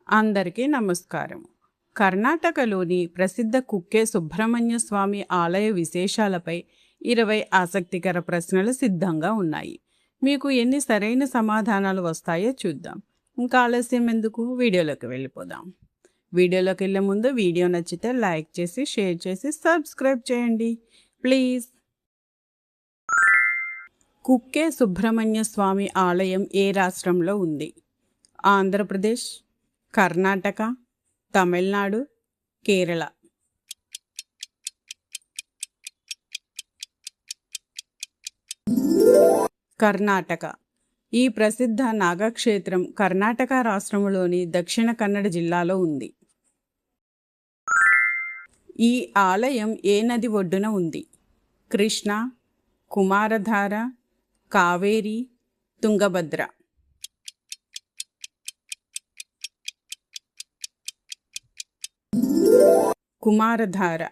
అందరికీ నమస్కారం. కర్ణాటకలోని ప్రసిద్ధ కుక్కే సుబ్రహ్మణ్య స్వామి ఆలయ విశేషాలపై 20 ఆసక్తికర ప్రశ్నలు సిద్ధంగా ఉన్నాయి. మీకు ఎన్ని సరైన సమాధానాలు వస్తాయో చూద్దాం. ఇంకా ఆలస్యం ఎందుకు, వీడియోలోకి వెళ్ళిపోదాం. వీడియోలోకి వెళ్ళే ముందు వీడియో నచ్చితే లైక్ చేసి, షేర్ చేసి, సబ్స్క్రైబ్ చేయండి ప్లీజ్. కుక్కే సుబ్రహ్మణ్య స్వామి ఆలయం ఏ రాష్ట్రంలో ఉంది? ఆంధ్రప్రదేశ్, కర్ణాటక, తమిళనాడు, కేరళ. కర్ణాటక. ఈ ప్రసిద్ధ నాగక్షేత్రం కర్ణాటక రాష్ట్రంలోని దక్షిణ కన్నడ జిల్లాలో ఉంది. ఈ ఆలయం ఏ నది ఒడ్డున ఉంది? కృష్ణ, కుమారధార, కావేరి, తుంగభద్ర. కుమారధార.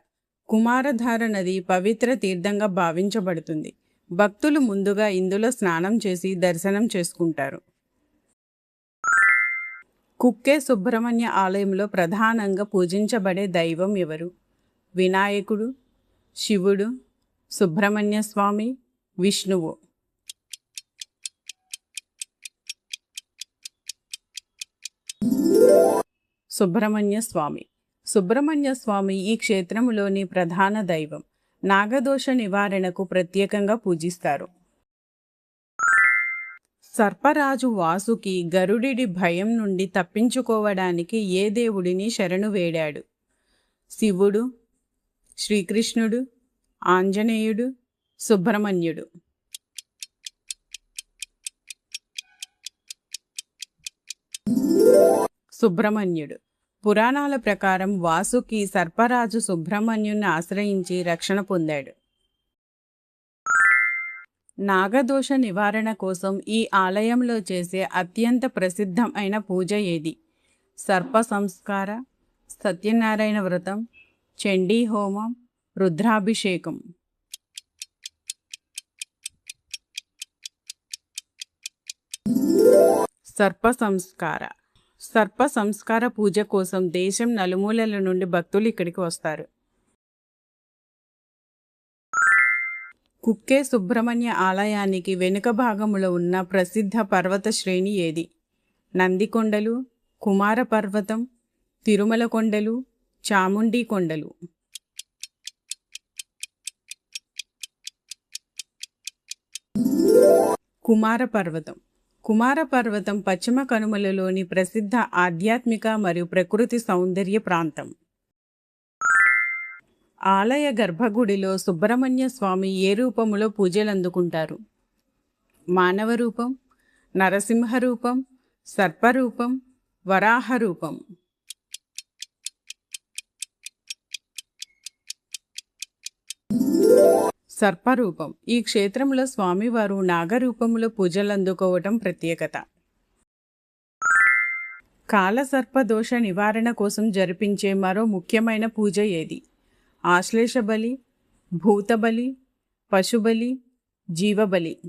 కుమారధార నది పవిత్ర తీర్థంగా భావించబడుతుంది. భక్తులు ముందుగా ఇందులో స్నానం చేసి దర్శనం చేసుకుంటారు. కుక్కే సుబ్రహ్మణ్య ఆలయంలో ప్రధానంగా పూజించబడే దైవం ఎవరు? వినాయకుడు, శివుడు, సుబ్రహ్మణ్య స్వామి, విష్ణువు. సుబ్రహ్మణ్య స్వామి. సుబ్రహ్మణ్య స్వామి ఈ క్షేత్రంలోని ప్రధాన దైవం. నాగదోష నివారణకు ప్రత్యేకంగా పూజిస్తారు. సర్పరాజు వాసుకి గరుడి భయం నుండి తప్పించుకోవడానికి ఏ దేవుడిని శరణు వేడాడు? శివుడు, శ్రీకృష్ణుడు, ఆంజనేయుడు, సుబ్రహ్మణ్యుడు. సుబ్రహ్మణ్యుడు. పురాణాల ప్రకారం వాసుకి సర్పరాజు సుబ్రహ్మణ్యుని ఆశ్రయించి రక్షణ పొందాడు. నాగదోష నివారణ కోసం ఈ ఆలయంలో చేసే అత్యంత ప్రసిద్ధమైన పూజ ఏది? సర్ప సంస్కార, సత్యనారాయణ వ్రతం, చండీ హోమం, రుద్రాభిషేకం. సర్ప సంస్కార. సర్ప సంస్కార పూజ కోసం దేశం నలుమూలల నుండి భక్తులు ఇక్కడికి వస్తారు. కుక్కే సుబ్రహ్మణ్య ఆలయానికి వెనుక భాగములో ఉన్న ప్రసిద్ధ పర్వత శ్రేణి ఏది? నందికొండలు, కుమార పర్వతం, తిరుమల కొండలు, చాముండి కొండలు. కుమార పర్వతం. కుమార పర్వతం పశ్చిమ కనుమలలోని ప్రసిద్ధ ఆధ్యాత్మిక మరియు ప్రకృతి సౌందర్య ప్రాంతం. ఆలయ గర్భగుడిలో సుబ్రహ్మణ్య స్వామి ఏ రూపములో పూజలందుకుంటారు? మానవ రూపం, నరసింహ రూపం, సర్పరూపం, వరాహ రూపం. సర్పరూపం. ఈ క్షేత్రంలో స్వామివారు నాగరూపంలో పూజలందుకోవటం ప్రత్యేకత. కాలసర్పదోష నివారణ కోసం జరిపించే మరో ముఖ్యమైన పూజ ఏది? ఆశ్లేష బలి, భూతబలి, పశుబలి, జీవబలి.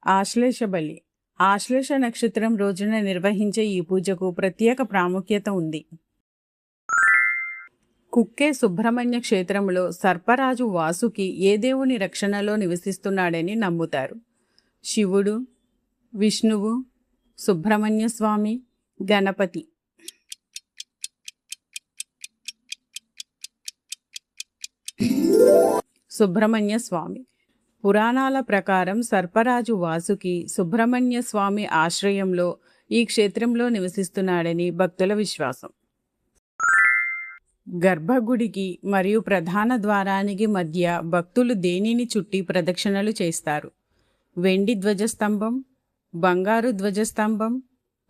ఆశ్లేష బలి. ఆశ్లేష నక్షత్రం రోజున నిర్వహించే ఈ పూజకు ప్రత్యేక ప్రాముఖ్యత ఉంది. కుక్కే సుబ్రహ్మణ్య క్షేత్రంలో సర్పరాజు వాసుకి ఏ దేవుని రక్షణలో నివసిస్తున్నాడని నమ్ముతారు? శివుడు, విష్ణువు, సుబ్రహ్మణ్య స్వామి, గణపతి. సుబ్రహ్మణ్య స్వామి. పురాణాల ప్రకారం సర్పరాజు వాసుకి సుబ్రహ్మణ్య స్వామి ఆశ్రయంలో ఈ క్షేత్రంలో నివసిస్తున్నాడని భక్తుల విశ్వాసం. గర్భగుడికి మరియు ప్రధాన ద్వారానికి మధ్య భక్తులు దేనిని చుట్టి ప్రదక్షిణలు చేస్తారు? వెండి ధ్వజస్తంభం, బంగారు ధ్వజస్తంభం,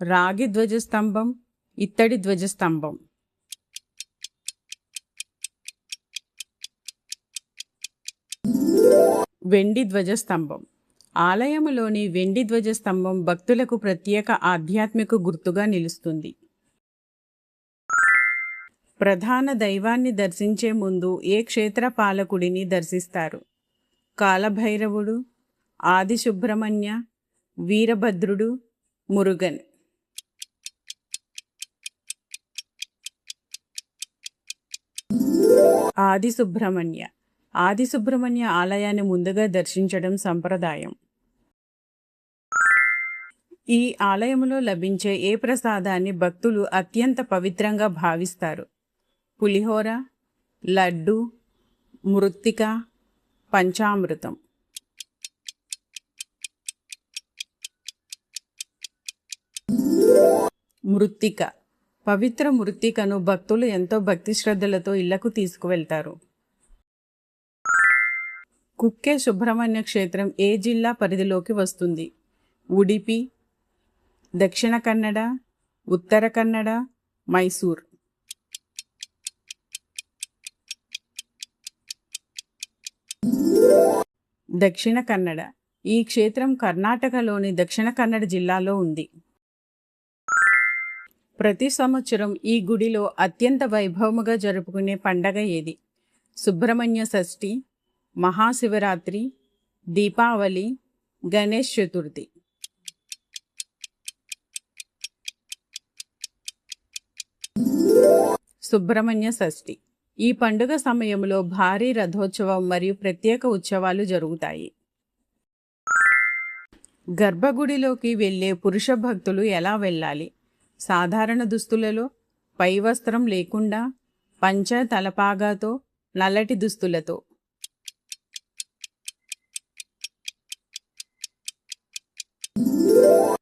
రాగి ధ్వజస్తంభం, ఇత్తడి ధ్వజస్తంభం. వెండి ధ్వజస్తంభం. ఆలయంలోని వెండి ధ్వజస్తంభం భక్తులకు ప్రత్యేక ఆధ్యాత్మిక గుర్తుగా నిలుస్తుంది. ప్రధాన దైవాన్ని దర్శించే ముందు ఏ క్షేత్ర పాలకుడిని దర్శిస్తారు? కాలభైరవుడు, ఆది సుబ్రహ్మణ్య, వీరభద్రుడు, మురుగన్. ఆది సుబ్రహ్మణ్య ఆలయాన్ని ముందుగా దర్శించడం సంప్రదాయం. ఈ ఆలయంలో లభించే ఏ ప్రసాదాన్ని భక్తులు అత్యంత పవిత్రంగా భావిస్తారు? పులిహోర, లడ్డు, మృత్తిక, పంచామృతం. మృత్తిక. పవిత్ర మృత్తికను భక్తులు ఎంతో భక్తి శ్రద్ధలతో ఇళ్లకు తీసుకువెళ్తారు. కుక్కే సుబ్రహ్మణ్య క్షేత్రం ఏ జిల్లా పరిధిలోకి వస్తుంది? ఉడిపి, దక్షిణ కన్నడ, ఉత్తర కన్నడ, మైసూర్. దక్షిణ కన్నడ. ఈ క్షేత్రం కర్ణాటకలోని దక్షిణ కన్నడ జిల్లాలో ఉంది. ప్రతి సంవత్సరం ఈ గుడిలో అత్యంత వైభవముగా జరుపుకునే పండగ ఏది? సుబ్రహ్మణ్య షష్ఠి, మహాశివరాత్రి, దీపావళి, గణేష్ చతుర్థి. సుబ్రహ్మణ్య షష్ఠి. ఈ పండుగ సమయంలో భారీ రథోత్సవం మరియు ప్రత్యేక ఉత్సవాలు జరుగుతాయి. గర్భగుడిలోకి వెళ్ళే పురుష భక్తులు ఎలా వెళ్ళాలి? సాధారణ దుస్తులలో, పై వస్త్రం లేకుండా, పంచ తలపాగాతో, నల్లటి దుస్తులతో.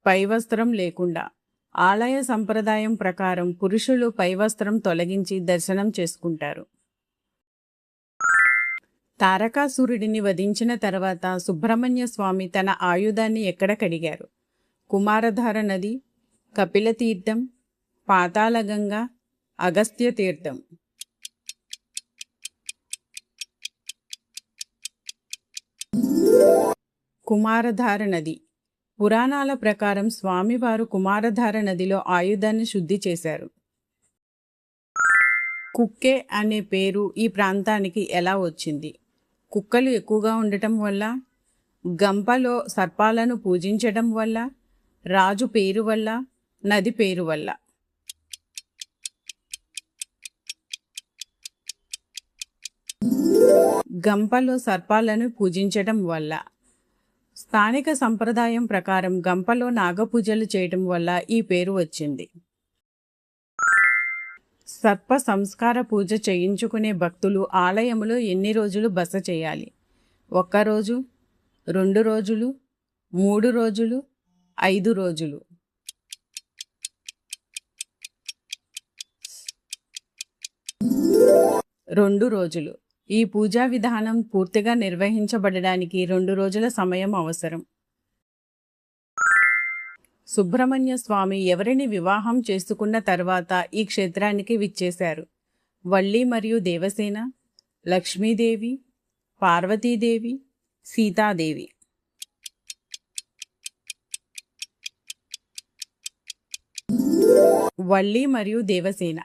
పై వస్త్రం లేకుండా. ఆలయ సంప్రదాయం ప్రకారం పురుషులు పై వస్త్రం తొలగించి దర్శనం చేసుకుంటారు. తారకాసురుడిని వధించిన తర్వాత సుబ్రహ్మణ్య స్వామి తన ఆయుధాన్ని ఎక్కడ కడిగారు? కుమారధార నది, కపిల తీర్థం, పాతాళగంగ, అగస్త్య తీర్థం. కుమారధార నది. పురాణాల ప్రకారం స్వామివారు కుమారధార నదిలో ఆయుధాన్ని శుద్ధి చేశారు. కుక్కే అనే పేరు ఈ ప్రాంతానికి ఎలా వచ్చింది? కుక్కలు ఎక్కువగా ఉండటం వల్ల, గంపలో సర్పాలను పూజించడం వల్ల, రాజు పేరు వల్ల, నది పేరు వల్ల. గంపలో సర్పాలను పూజించడం వల్ల. స్థానిక సంప్రదాయం ప్రకారం గంపలో నాగపూజలు చేయడం వల్ల ఈ పేరు వచ్చింది. సర్ప సంస్కార పూజ చేయించుకునే భక్తులు ఆలయంలో ఎన్ని రోజులు బస చేయాలి? 1 రోజు, 2 రోజులు, 3 రోజులు, 5 రోజులు. 2 రోజులు. ఈ పూజా విధానం పూర్తిగా నిర్వహించబడడానికి 2 రోజుల సమయం అవసరం. సుబ్రహ్మణ్య స్వామి ఎవరిని వివాహం చేసుకున్న తర్వాత ఈ క్షేత్రానికి విచ్చేశారు? వల్లి మరియు దేవసేన, లక్ష్మీదేవి, పార్వతీదేవి, సీతాదేవి. వల్లి మరియు దేవసేన.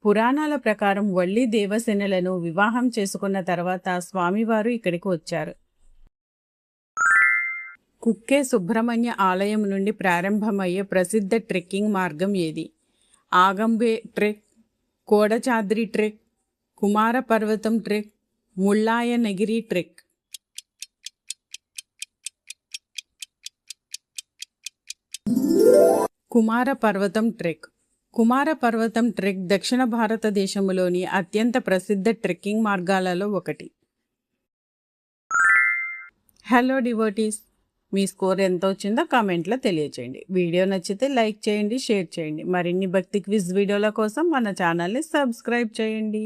పురాణాల ప్రకారం వల్లి దేవసేనలను వివాహం చేసుకున్న తర్వాత స్వామివారు ఇక్కడికి వచ్చారు. కుక్కే సుబ్రహ్మణ్య ఆలయం నుండి ప్రారంభమయ్యే ప్రసిద్ధ ట్రెక్కింగ్ మార్గం ఏది? ఆగంబే ట్రెక్, కోడచాద్రి ట్రెక్, కుమార పర్వతం ట్రెక్, ముళ్ళాయనగిరి ట్రెక్. కుమార పర్వతం ట్రెక్. కుమార పర్వతం ట్రెక్ దక్షిణ భారతదేశంలోని అత్యంత ప్రసిద్ధ ట్రెక్కింగ్ మార్గాలలో ఒకటి. హలో డివోటీస్, మీ స్కోర్ ఎంత వచ్చిందో కామెంట్లో తెలియచేయండి. వీడియో నచ్చితే లైక్ చేయండి, షేర్ చేయండి. మరిన్ని భక్తి క్విజ్ వీడియోల కోసం మన ఛానల్ని సబ్స్క్రైబ్ చేయండి.